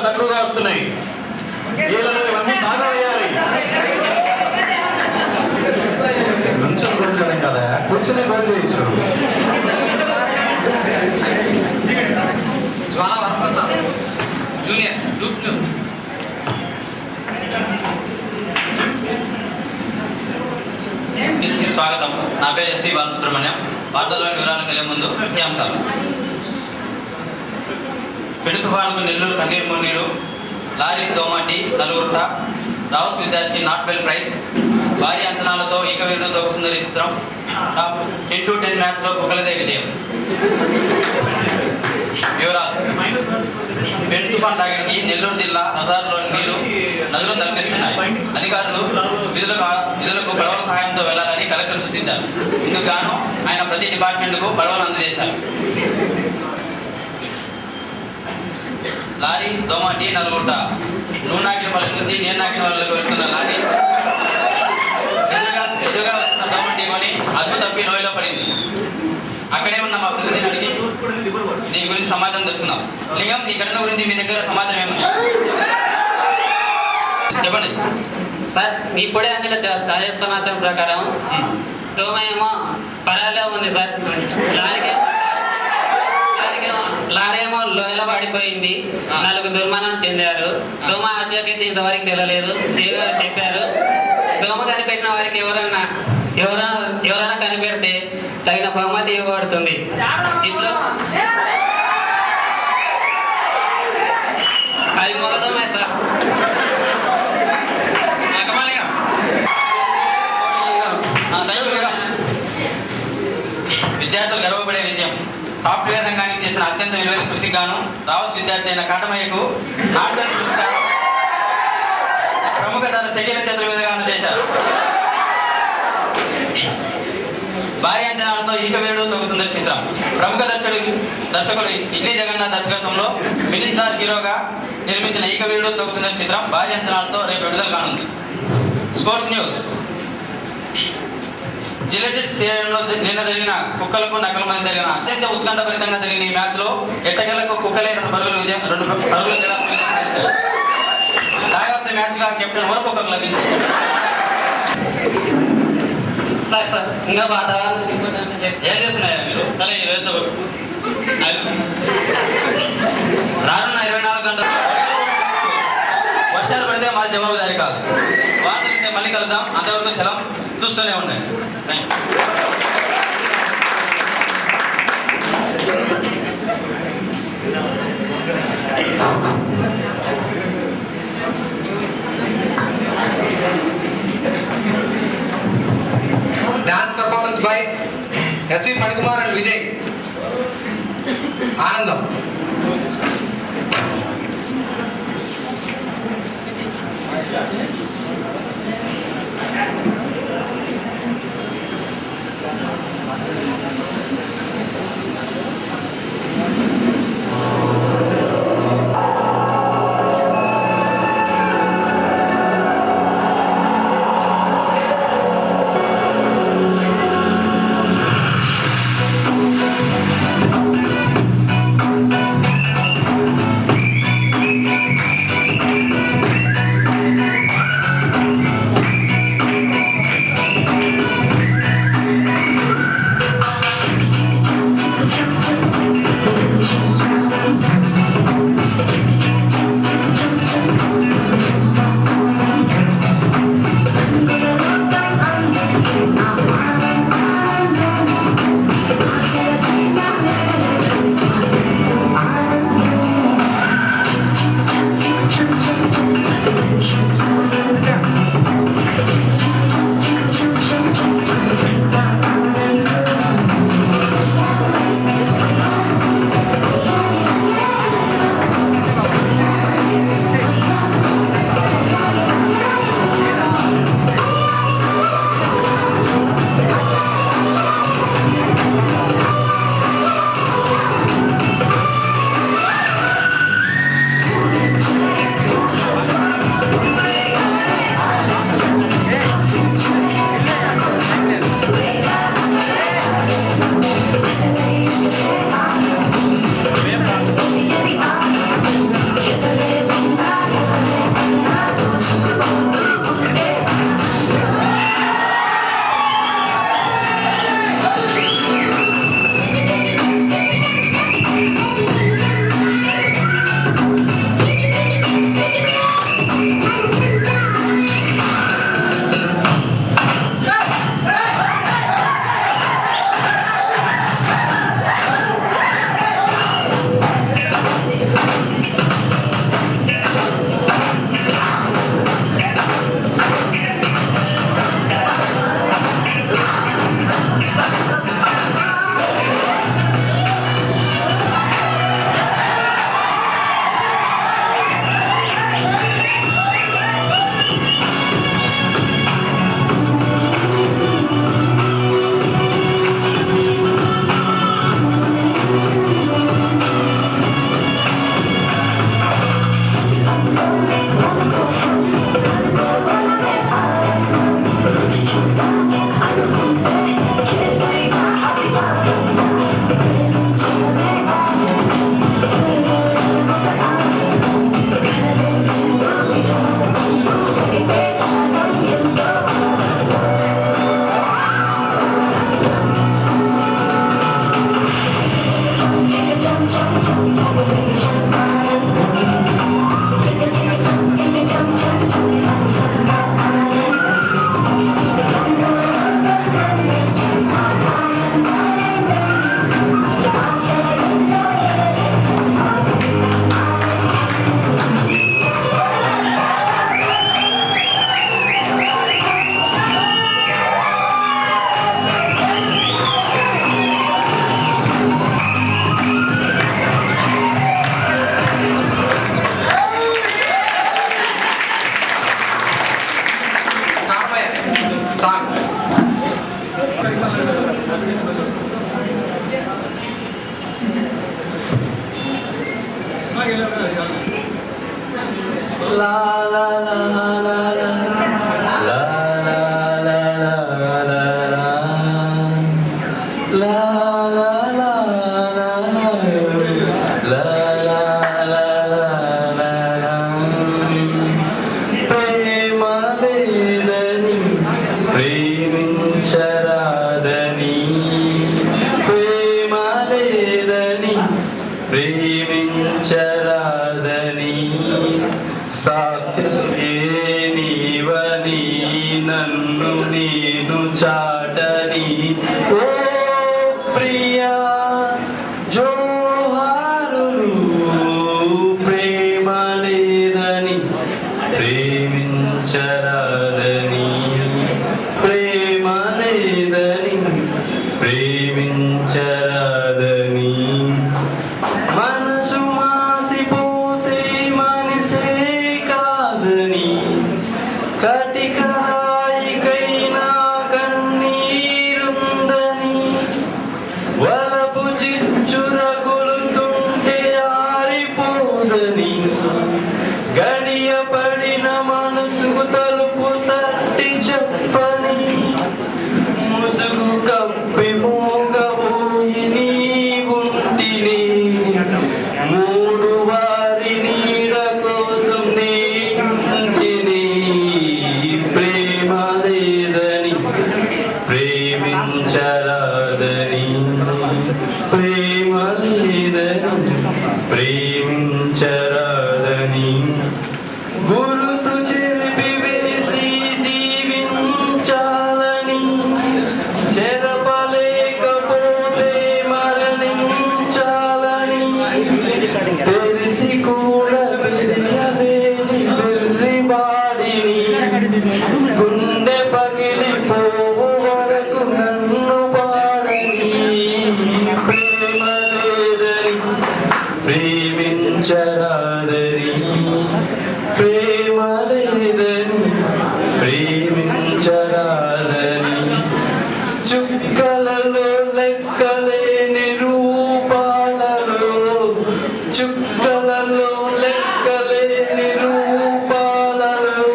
తక్కువగా వస్తున్నాయి. వీళ్ళని ఇవన్నీ బాగా వేయాలి. నుంచొని గోల్ చేయడం కదా, కూర్చొని గోల్ చేయొచ్చు. జ్వాల వరప్రసాద్ జూనియర్ గ్రూప్ న్యూస్. స్వాగతం. నా పేరు ఎస్పీ బాలసుబ్రహ్మణ్యం. వార్తల్లోని వివరాలకు వెళ్ళే ముందు ముఖ్యాంశాలు. పెను తుఫానుకు నెల్లూరు కన్నీరు మున్నీరు, లారీ దోమాటి నలుగురుట, రావుస్ విద్యార్థి నాట్ వెల్ ప్రైజ్, భారీ అంచనాలతో ఏకవీరుడు తోకుసుందరి చిత్రం, టాప్ 10-10 మ్యాచ్లో కుక్కలదే విజయం. వివరాలు. పెను తుఫాన్ తాగిడికి నెల్లూరు జిల్లా రహదారులోని నీరు నదులు తలపిస్తున్నాయి. అధికారులు విధులకు పడవల సహాయంతో వెళ్లాలని కలెక్టర్ సూచించారు. ఇందుకు గాను ఆయన ప్రతి డిపార్ట్మెంట్కు పడవలు అందజేశారు. లారీ దోమాటి నలుగురుట, నూనాకినపల్లి నుంచి నేనాకిన వాళ్ళకి వెళ్తున్న లారీ ఎదురుగా వస్తున్న దోమటి కొని అదుపు తప్పి లోయలో పడింది. అక్కడే ఉన్న మా ప్రతినిధిని అడిగి దీని గురించి సమాచారం తెలుసుకున్నాం. లింగం, ఈ ఘటన గురించి మీ దగ్గర సమాచారం ఏముంది చెప్పండి. సార్, ఇప్పుడే అందులో తాజా సమాచారం ప్రకారం దోమ ఏమో పరాలో ఉంది సార్. లారీ ఏమో లోయలో పడిపోయింది. 4 దుర్మరణం చెందారు. దోమ ఆచూకీ ఇంతవరకు తెలియలేదు. సివి గారు చెప్పారు, దోమ కనిపెట్టిన వారికి ఎవరైనా కనిపెడితే తగిన బహుమతి ఇవ్వబడుతుంది. ఇంట్లో అది మొదలమే సార్. విద్యార్థులు గర్వపడే విషయం. సాఫ్ట్వేర్ రంగానికి చేసిన అత్యంత విలువైన కృషికి గాను రావుస్ విద్యార్థి అయిన కాటమయ్యకు నాట్వెల్ పురస్కారం ప్రముఖ సెకండ్ చేతుల మీదుగా అందజేశారు. భారీ అంచనాలతో ఏకవీరుడు తోకుసుందరి చిత్రం. ప్రముఖ దర్శకుడు ఇగ్ని జగన్నాథ్ దర్శకత్వంలో మినిస్టార్ హీరోగా నిర్మించిన ఏకవీరుడు తోకుసుందరి చిత్రం భారీ అంచనాలతో రేపు విడుదల కానుంది. Sports news. జిల్లెట్ స్టేడియంలో నిన్న జరిగిన కుక్కలకు నకల మధ్య జరిగిన అత్యంత ఉత్కంఠభరితంగా జరిగిన ఈ మ్యాచ్ లో ఎట్టకేలకు కుక్కలే 2 పరుగుల దాయాప్త మ్యాచ్ గా కెప్టెన్ వరకు కుక్కకు లభించింది. సార్ ఇంకా వాతావరణం ఏం చేస్తున్నాయా మీరు? రానున్న 24 గంటలు వర్షాలు పడితే మాది జవాబుదారీ కాదు. వార్తలు మళ్ళీ కలుద్దాం. అంతవరకు సెలవు. చూస్తూనే ఉన్నాయి. Dance performance by S V Phanikumar and Vijay. ఆనందం. లా లా లా లా లా లా లా లా లా లా లా లా లా లా లా లా ప్రేమ లేదని ప్రేమించరాదని ప్రేమ లేదని ప్రేమించరాదని సాక్షి నీవని నన్ను నేను చాటని ఓ ప్రియా జోహారులు ప్రేమ లేదని ప్రేమించరాదని ప్రేమ లేదని ప్రేమించరాదని మనసు మాసిపోతే మనిసే కాదని కటిక రాయికైనా కన్నీరుందని వలపు చిచ్చు రగులుతుంటే ఆరిపోదని గడియ పడిన మనసుకు తలుపు తట్టి చెప్పని ముసుగు కప్పి మూగబోయి నీ ఉంటిని మూడు వారి నీడ కోసం నీంటిని ప్రేమ లేదని ప్రేమించరాదని ప్రేమ లేదని ప్రేమించరాదని గురుతు చెరిపి వేసి జీవించాలని చెరపలేకపోతే మరణించాలని తెలిసి కూడా తెలియలేని వెర్రివాడిని గుండె పగిలిపోవు వరకు నన్ను పాడని ప్రేమ లేదని ప్రేమించరాదని ప్రేమ లేదని ప్రేమించరాదని చుక్కలలో లెక్కలేని రూపాలలో చుక్కలలో లెక్కలేని రూపాలలో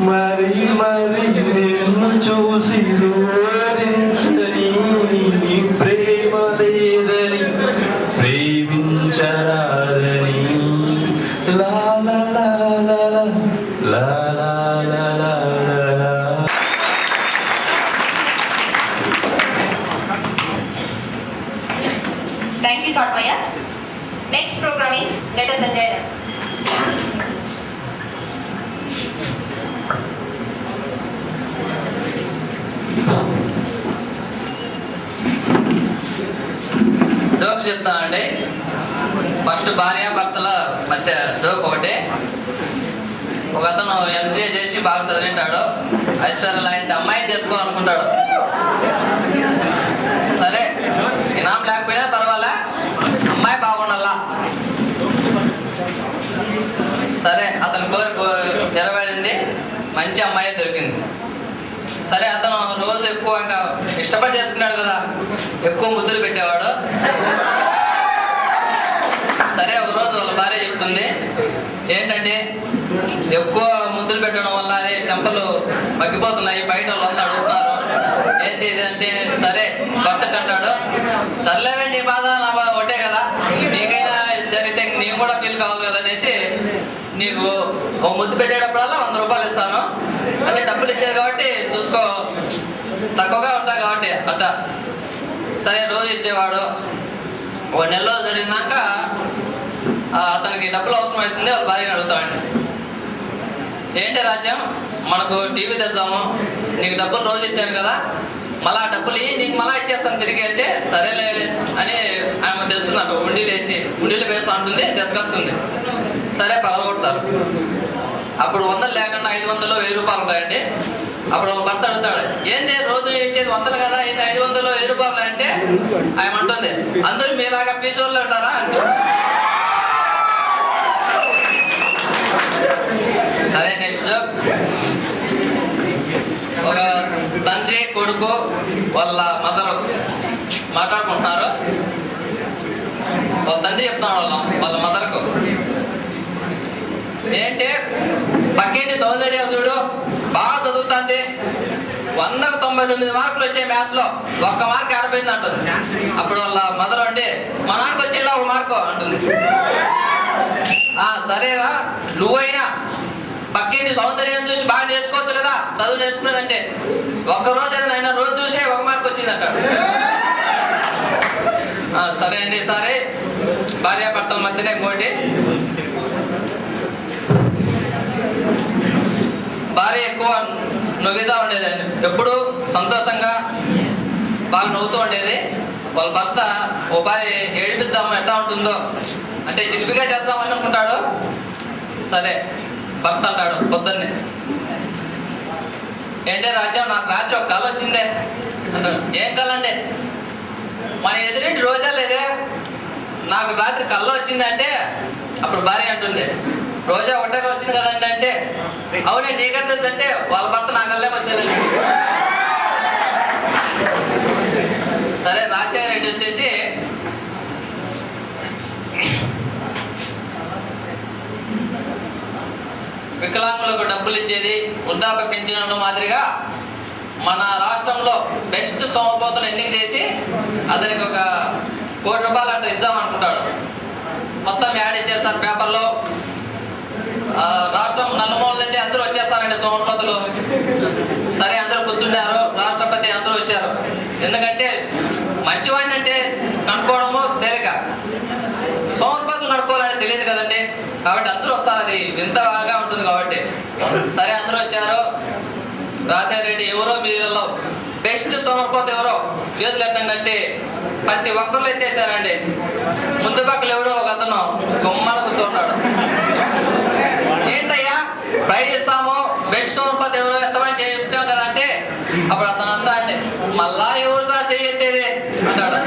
మరి మరి నిన్ను చూసి రోధించని ప్రేమ లేదని ప్రేమించరాదని లా లా లా లా లా లా లా లా లా. Thank you, Katmaya. Next program is Let Us Enjoy Them. Jokes చెప్తానండి. ఫస్ట్ భార్యాభర్తల మధ్య జోక్ ఒకటి. ఒక అతను ఎంసీఏ చేసి బాగా చదివింటాడు. ఐశ్వర్య లాంటి అమ్మాయిని చేసుకోవాలనుకుంటాడు. సరే ఇనాం లేకపోయినా పర్వాలే, అమ్మాయి బాగుండాలా. సరే అతని కోరిక నెరవేరింది, మంచి అమ్మాయి దొరికింది. సరే అతను రోజు ఎక్కువ ఇంకా ఇష్టపడి చేసుకున్నాడు కదా, ఎక్కువ ముద్దులు పెట్టేవాడు. సరే ఒక రోజు వాళ్ళ భార్య చెప్తుంది, ఏంటంటే ఎక్కువ ముద్దులు పెట్టడం వల్ల చెంపలు మగ్గిపోతున్నాయి, బయట వాళ్ళంతా అడుగుతున్నారు, ఏంటి ఇది అంటే, సరే భర్తకు అంటాడు, సర్లేవే నీ బాధ నా బాధ ఒకటే కదా, నీకైనా జరిగితే నీకు కూడా ఫీల్ కావాలి కదా అనేసి నీకు ఓ ముద్దు పెట్టేటప్పుడల్లా 100 రూపాయలు ఇస్తాను, అంటే డబ్బులు ఇచ్చేది కాబట్టి చూసుకో, తక్కువగా ఉంటాయి కాబట్టి అట్లా. సరే రోజు ఇచ్చేవాడు. ఒక నెల రోజు జరిగినాక అతనికి డబ్బులు అవసరం అవుతుంది, వాళ్ళ భార్యని అడుగుతామండి, ఏంటి రాజ్యం మనకు టీవీ తెద్దాము, నీకు డబ్బులు రోజు ఇచ్చాను కదా, మళ్ళీ ఆ డబ్బులు నీకు మళ్ళీ ఇచ్చేస్తాను తిరిగి అంటే, సరేలే అని ఆమె తెస్తున్నారు. ఉండిలు వేస్తా ఉంటుంది, తెచ్చుకొస్తుంది. సరే పగలగొడతారు. అప్పుడు 100 లేకుండా 500, 1000 రూపాయలు ఉంటాయండి. అప్పుడు భర్త అడుగుతాడు, ఏంటి రోజు ఇచ్చేది 100 కదా, ఇది 500, 1000 రూపాయలు అంటే, ఆయన అంటుంది, అందరూ మీలాగా పీసోళ్ళు ఉంటారా అంటూ. సరే నెక్స్ట్ జోక్. ఒక తండ్రి కొడుకు వాళ్ళ మదరు మాట్లాడుకుంటున్నారు. వాళ్ళ తండ్రి చెప్తాడు వాళ్ళ మదర్కు, ఏంటి పక్కేంటి సౌందర్యం చూడు బాగా చదువుతుంది, 100కు 99 మార్కులు వచ్చాయి మ్యాథ్స్ లో, 1 మార్క్ ఆడిపోయింది అంటుంది. అప్పుడు వాళ్ళ మదర్ అండి మా నాన్నకు వచ్చేలా 1 మార్కు అంటుంది. సరేరా నువ్వైనా పక్కేంటి సౌందర్యం చూసి బాగా నేర్చుకోవచ్చు కదా, చదువు నేర్చుకున్నదంటే, ఒక్కరోజు అయినా రోజు చూసే 1 మార్క్ వచ్చింది అంటాడు. సరే అండి, సరే భార్యాభర్తల మధ్యనే ఇంకోటి, భార్య ఎక్కువ నొగితా ఉండేదండి, ఎప్పుడు సంతోషంగా బాగా నవ్వుతూ ఉండేది. వాళ్ళ భర్త ఓ భార్య ఏడిపిద్దాము ఎట్లా ఉంటుందో అంటే చిలిపిగా చేద్దామని అనుకుంటాడు. సరే భర్త అంటాడు పొద్దున్నే, ఏంటే రాజ్యం నాకు రాత్రి ఒక కళ వచ్చిందే అంటాడు. ఏం కళ అండి? మన ఎదురింటి రోజా లేదే, నాకు రాత్రి కళ్ళ వచ్చిందంటే అప్పుడు భార్య అంటుంది, రోజా ఒంటగా వచ్చింది కదండి అంటే, అవునే నీకెంత తెలుసు అంటే వాళ్ళ భర్త నా కళ్ళే వచ్చేదండి. సరే రాజశేఖర రెడ్డి వచ్చేసి వికలాంగులకు డబ్బులు ఇచ్చేది, వృద్ధాప్య పింఛన్ల మాదిరిగా మన రాష్ట్రంలో బెస్ట్ సోమపోతను ఎన్నిక చేసి అతనికి ఒక ₹1 కోటి అట్లా ఇద్దామనుకుంటాడు. మొత్తం యాడ్ ఇచ్చేస్తారు పేపర్లో. రాష్ట్రం నలుమూల నుండి అందరూ వచ్చేస్తారండి సోమపోతులు. సరే అందరూ కూర్చుంటారు, రాష్ట్రపతి అందరూ వచ్చారు. ఎందుకంటే మంచివాడిని అంటే కనుక్కోవడము తేలిక, సోమపోతులు కనుక్కోవాలని తెలియదు కదండి, కాబట్టి అందరూ వస్తారు, అది వింతగా ఉంటుంది కాబట్టి. సరే అందరూ వచ్చారు. రాజశేఖర రెడ్డి ఎవరో మీలో బెస్ట్ సోమపోత ఎవరో చేతులు ఎట్టండి ప్రతి ఒక్కరు ఎత్తేసారండి. ముందు పక్కల ఎవడో ఒక అతను గుమ్మన కూర్చున్నాడు. ఏంటయ్యా ప్రైజ్ ఇస్తాము, బెస్ట్ సోమపోత ఎవరో ఎత్తమని చెప్తాం కదా అంటే, అప్పుడు అతను అంటా అండి, మళ్ళా ఎవరు సార్ చెయ్యి ఎత్తేది అంటాడు.